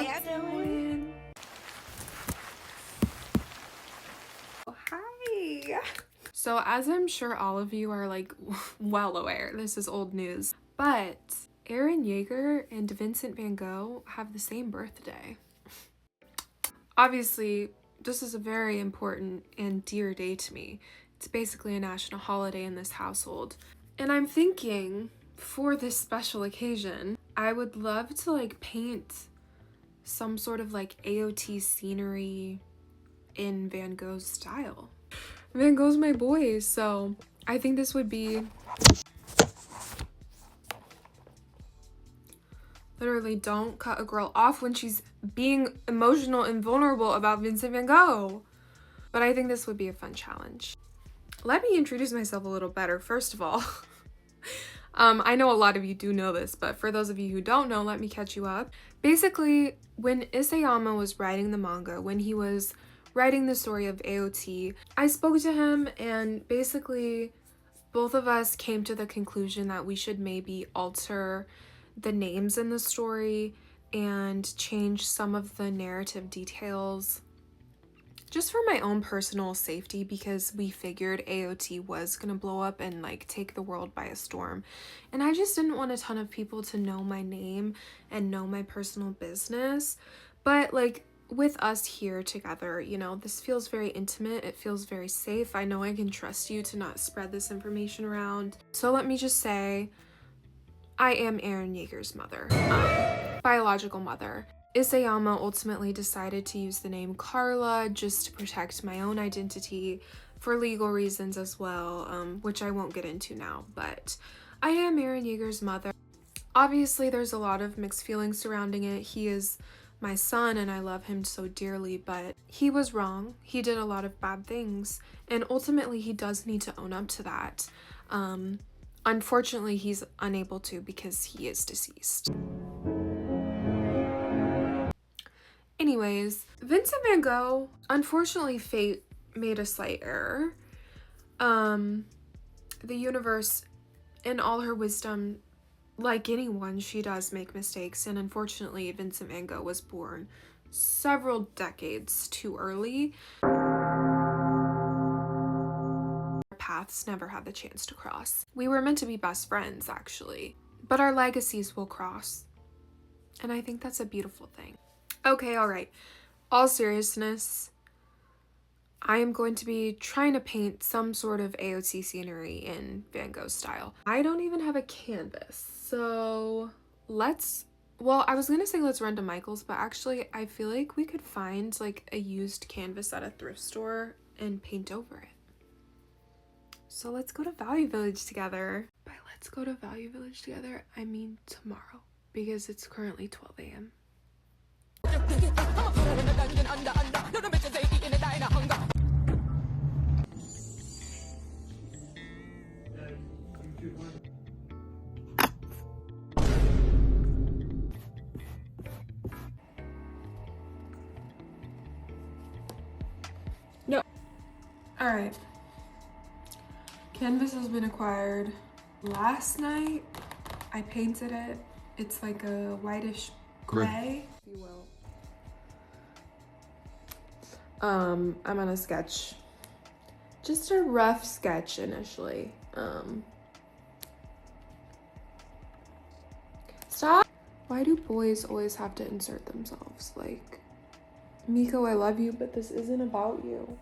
everyone. Hi. So as I'm sure all of you are like well aware, this is old news, but Aaron Yeager and Vincent van Gogh have the same birthday. Obviously, this is a very important and dear day to me. It's basically a national holiday in this household. And I'm thinking, for this special occasion, I would love to like paint some sort of like AOT scenery in Van Gogh's style. Van Gogh's my boy, so I think this would be... Literally, don't cut a girl off when she's being emotional and vulnerable about Vincent van Gogh. But I think this would be a fun challenge. Let me introduce myself a little better, first of all. I know a lot of you do know this, but for those of you who don't know, let me catch you up. Basically, when Isayama was writing the manga, when he was writing the story of AOT, I spoke to him and basically both of us came to the conclusion that we should maybe alter the names in the story and change some of the narrative details just for my own personal safety, because we figured AOT was gonna blow up and like take the world by a storm, and I just didn't want a ton of people to know my name and know my personal business. But like with us here together, you know, this feels very intimate, it feels very safe. I know I can trust you to not spread this information around. So let me just say, I am Aaron Yeager's mother, biological mother. Isayama ultimately decided to use the name Carla just to protect my own identity for legal reasons as well, which I won't get into now, but I am Aaron Yeager's mother. Obviously, there's a lot of mixed feelings surrounding it. He is my son and I love him so dearly, but he was wrong. He did a lot of bad things, and ultimately he does need to own up to that. Unfortunately, he's unable to because he is deceased. Anyways, Vincent van Gogh, unfortunately fate made a slight error. The universe, in all her wisdom, like anyone, she does make mistakes, and unfortunately Vincent van Gogh was born several decades too early. Our paths never had the chance to cross. We were meant to be best friends, actually, but our legacies will cross, and I think that's a beautiful thing. Okay, alright. All seriousness, I am going to be trying to paint some sort of AOT scenery in Van Gogh's style. I don't even have a canvas, so well, I was gonna say let's run to Michael's, but actually I feel like we could find like a used canvas at a thrift store and paint over it. So let's go to Value Village together. By let's go to Value Village together, I mean tomorrow, because it's currently 12 a.m. No. Alright. Canvas has been acquired. Last night, I painted it. It's like a whitish gray, if you will. I'm gonna sketch just a rough sketch initially. Stop! Why do boys always have to insert themselves? Like, Miko, I love you, but this isn't about you.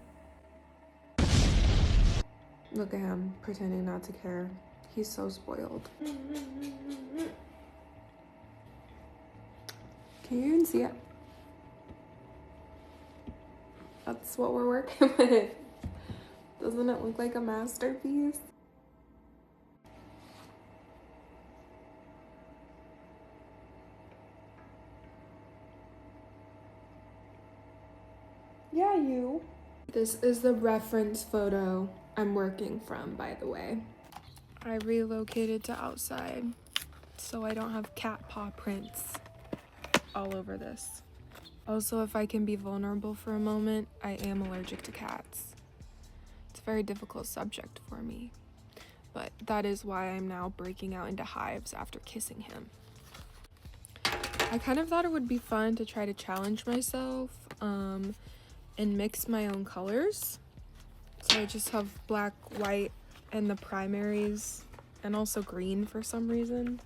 Look at him, pretending not to care. He's so spoiled. Can you even see it? That's what we're working with. Doesn't it look like a masterpiece? Yeah, you. This is the reference photo I'm working from, by the way. I relocated to outside so I don't have cat paw prints all over this. Also, if I can be vulnerable for a moment, I am allergic to cats. It's a very difficult subject for me, but that is why I'm now breaking out into hives after kissing him. I kind of thought it would be fun to try to challenge myself and mix my own colors. So I just have black, white, and the primaries, and also green for some reason.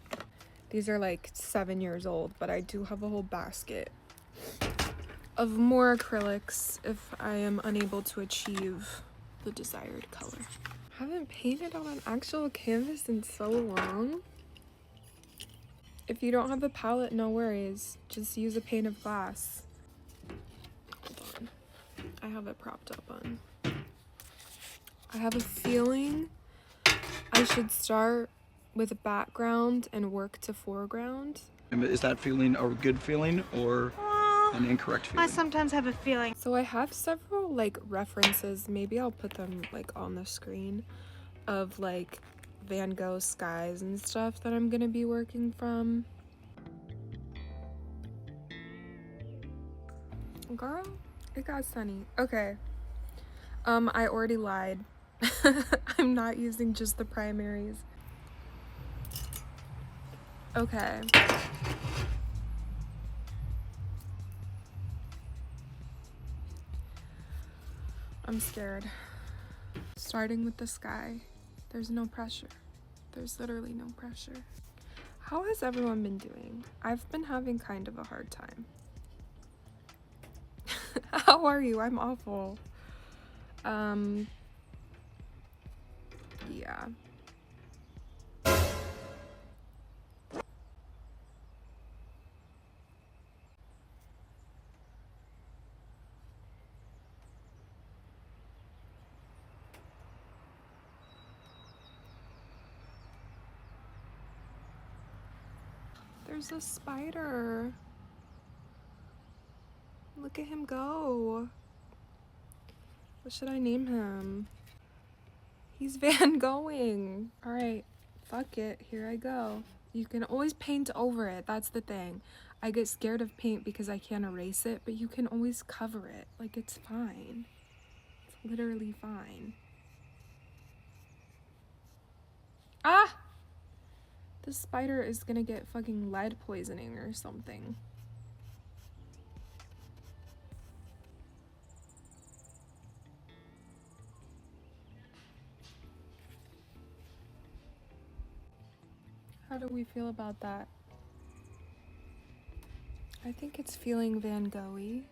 These are like 7 years old, but I do have a whole basket of more acrylics if I am unable to achieve the desired color. I haven't painted on an actual canvas in so long. If you don't have a palette, no worries. Just use a pane of glass. Hold on. I have it propped up on. I have a feeling I should start with a background and work to foreground. Is that feeling a good feeling or an incorrect feeling? I sometimes have a feeling. So I have several like references, maybe I'll put them like on the screen, of like Van Gogh skies and stuff that I'm gonna be working from. Girl, it got sunny. Okay. I already lied. I'm not using just the primaries. Okay. I'm scared. Starting with the sky. There's no pressure. There's literally no pressure. How has everyone been doing? I've been having kind of a hard time. How are you? I'm awful. Yeah. There's a spider. Look at him go. What should I name him? He's Van Going. All right, fuck it. Here I go. You can always paint over it. That's the thing. I get scared of paint because I can't erase it, but you can always cover it. Like, it's fine. It's literally fine. Ah! This spider is gonna get fucking lead poisoning or something. How do we feel about that? I think it's feeling Van Gogh-y.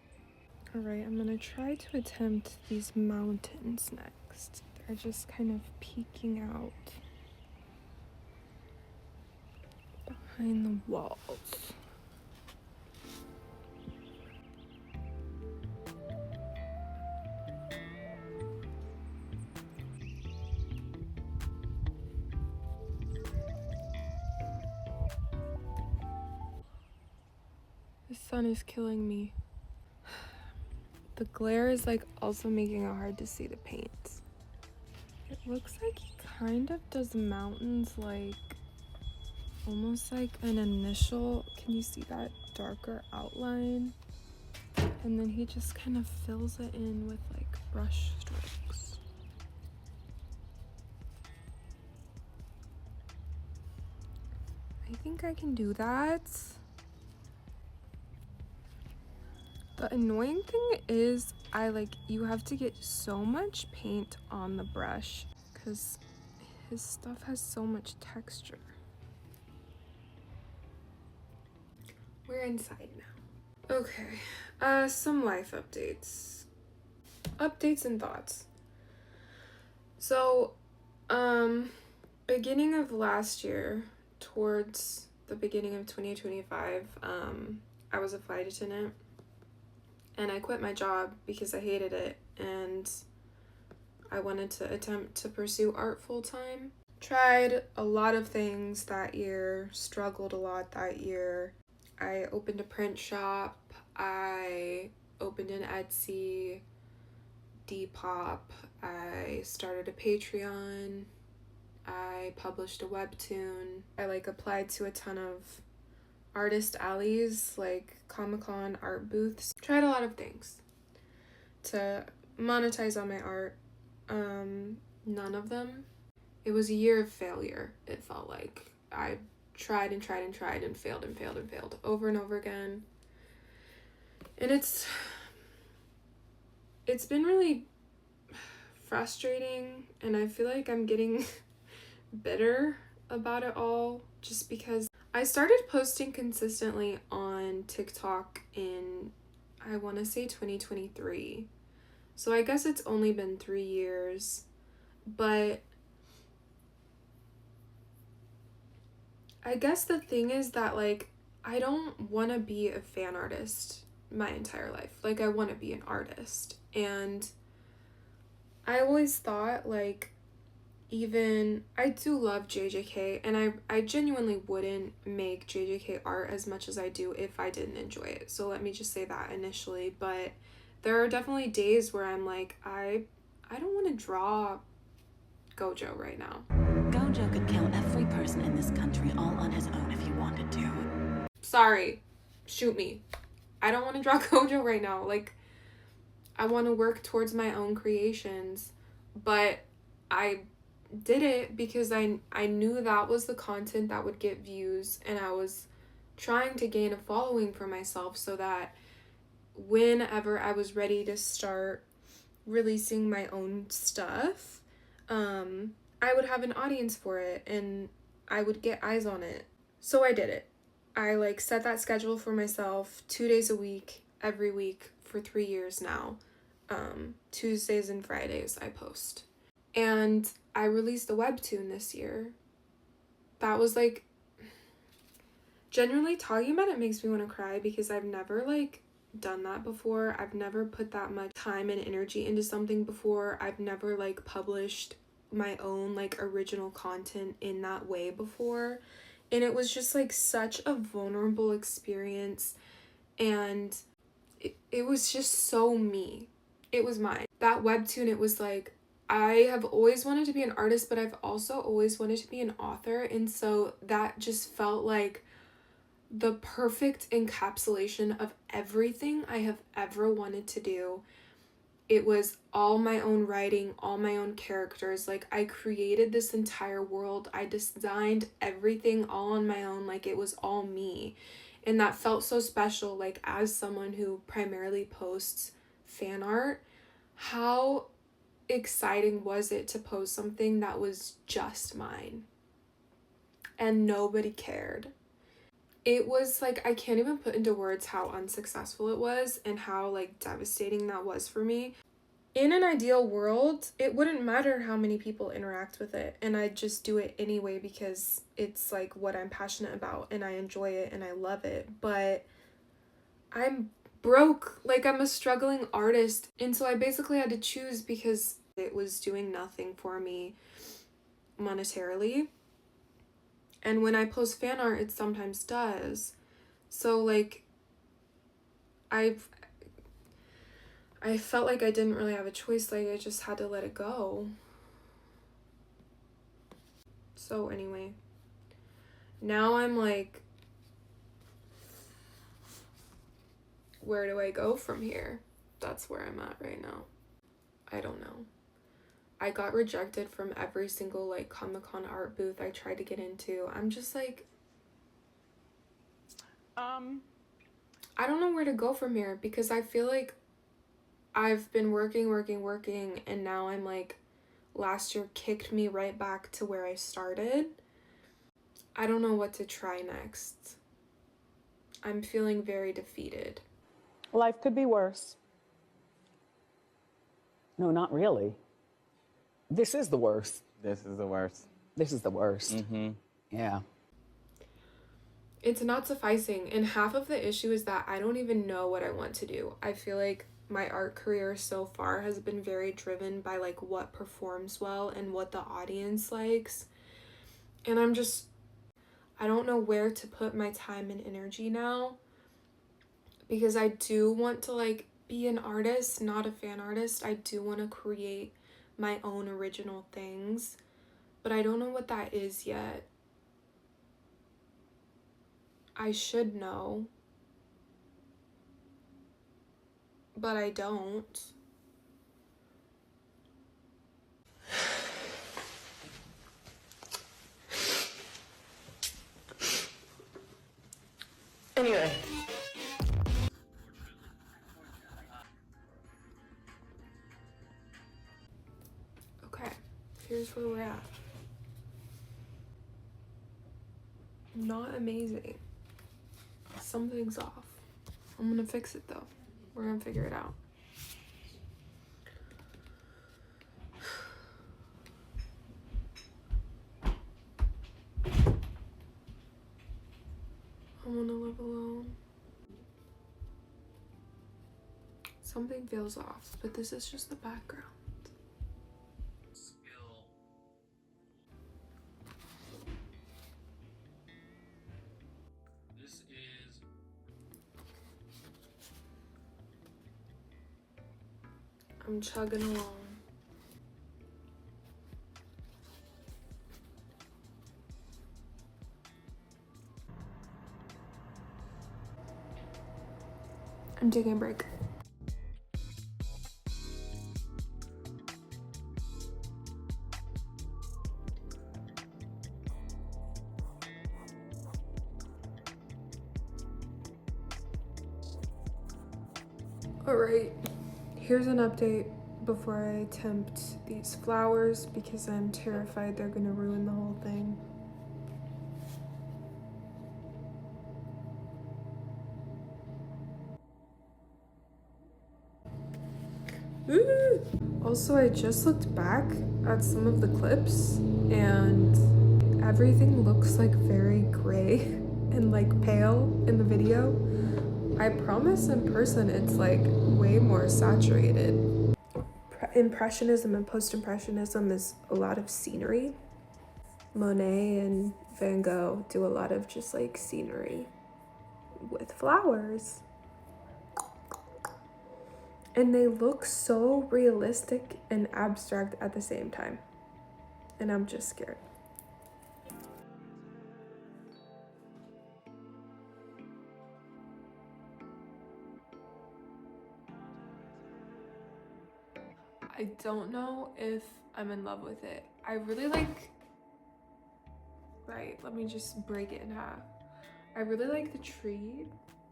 Alright, I'm gonna try to attempt these mountains next. They're just kind of peeking out behind the walls. The sun is killing me. The glare is like also making it hard to see the paint. It looks like he kind of does mountains like almost like an initial, can you see that darker outline? And then he just kind of fills it in with like brush strokes. I think I can do that. The annoying thing is you have to get so much paint on the brush because his stuff has so much texture. We're inside now. Okay, some life updates. Updates and thoughts. So, beginning of last year, towards the beginning of 2025, I was a flight attendant. And I quit my job because I hated it and I wanted to attempt to pursue art full-time. Tried a lot of things that year, struggled a lot that year. I opened a print shop, I opened an Etsy, Depop, I started a Patreon, I published a webtoon. I applied to a ton of artist alleys, like Comic-Con art booths. Tried a lot of things to monetize on my art. None of them. It was a year of failure, it felt like. I tried and tried and tried and failed and failed and failed over and over again. And it's been really frustrating, and I feel like I'm getting bitter about it all, just because I started posting consistently on TikTok in, I want to say 2023. So I guess it's only been 3 years, but I guess the thing is that, like, I don't want to be a fan artist my entire life. Like, I want to be an artist. And I always thought, like, even, I do love JJK, and I genuinely wouldn't make JJK art as much as I do if I didn't enjoy it. So let me just say that initially. But there are definitely days where I'm like, I don't want to draw Gojo right now. Gojo could kill every person in this country all on his own if he wanted to. Sorry, shoot me. I don't want to draw Gojo right now. Like, I want to work towards my own creations, but I did it because I knew that was the content that would get views, and I was trying to gain a following for myself so that whenever I was ready to start releasing my own stuff, I would have an audience for it and I would get eyes on it. So I did it. I like set that schedule for myself 2 days a week, every week for 3 years now. Tuesdays and Fridays I post. And I released a webtoon this year. That was like, genuinely talking about it makes me want to cry because I've never like done that before. I've never put that much time and energy into something before. I've never like published my own like original content in that way before, and it was just like such a vulnerable experience, and it was just so me. It was mine. That webtoon, it was like, I have always wanted to be an artist, but I've also always wanted to be an author, and so that just felt like the perfect encapsulation of everything I have ever wanted to do. It was all my own writing, all my own characters. Like, I created this entire world. I designed everything all on my own. Like, it was all me. And that felt so special. Like, as someone who primarily posts fan art, how exciting was it to post something that was just mine? And nobody cared. It was like, I can't even put into words how unsuccessful it was and how like devastating that was for me. In an ideal world, it wouldn't matter how many people interact with it, and I'd just do it anyway because it's like what I'm passionate about and I enjoy it and I love it. But I'm broke. Like, I'm a struggling artist, and so I basically had to choose because it was doing nothing for me monetarily. And when I post fan art, it sometimes does. So, like, I felt like I didn't really have a choice. Like, I just had to let it go. So, anyway. Now I'm like, where do I go from here? That's where I'm at right now. I don't know. I got rejected from every single like Comic-Con art booth I tried to get into. I'm just like, I don't know where to go from here because I feel like I've been working, and now I'm like, last year kicked me right back to where I started. I don't know what to try next. I'm feeling very defeated. Life could be worse. No, not really. This is the worst. This is the worst. This is the worst. Mm-hmm. Yeah. It's not sufficing, and half of the issue is that I don't even know what I want to do. I feel like my art career so far has been very driven by like what performs well and what the audience likes, and I don't know where to put my time and energy now, because I do want to like be an artist, not a fan artist. I do want to create my own original things, but I don't know what that is yet. I should know, but I don't. Anyway. Okay, here's where we're at. Not amazing. Something's off. I'm gonna fix it though. We're gonna figure it out. I wanna live alone. Something feels off, but this is just the background. This is I'm chugging along. I'm taking a break. Alright, here's an update before I attempt these flowers because I'm terrified they're gonna ruin the whole thing. Ooh. Also, I just looked back at some of the clips and everything looks like very gray and like pale in the video. I promise in person it's like way more saturated. Impressionism and post-impressionism is a lot of scenery. Monet and Van Gogh do a lot of just like scenery with flowers. And they look so realistic and abstract at the same time. And I'm just scared. I don't know if I'm in love with it. I really like, right, let me just break it in half. I really like the tree.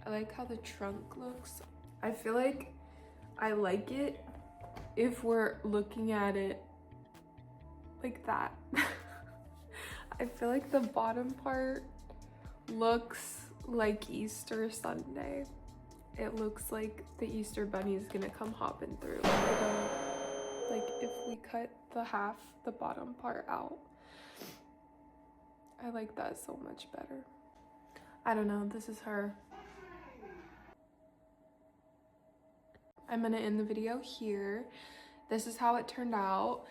I like how the trunk looks. I feel like I like it if we're looking at it like that. I feel like the bottom part looks like Easter Sunday. It looks like the Easter bunny is gonna come hopping through. Like if we cut the bottom part out. I like that so much better. I don't know, this is her. I'm gonna end the video here. This is how it turned out.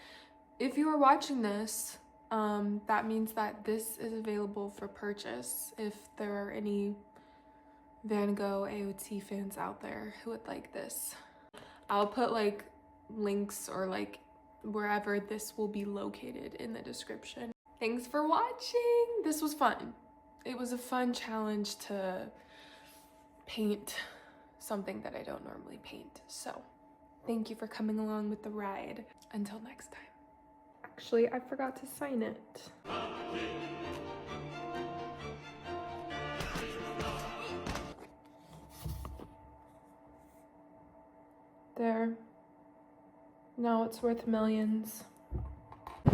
If you are watching this, that means that this is available for purchase if there are any Van Gogh AOT fans out there who would like this. I'll put like links or like wherever this will be located in the description. Thanks for watching. This was fun. It was a fun challenge to paint something that I don't normally paint. So thank you for coming along with the ride. Until next time. Actually, I forgot to sign it. There. Now it's worth millions.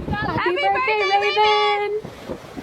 Happy birthday, Raven!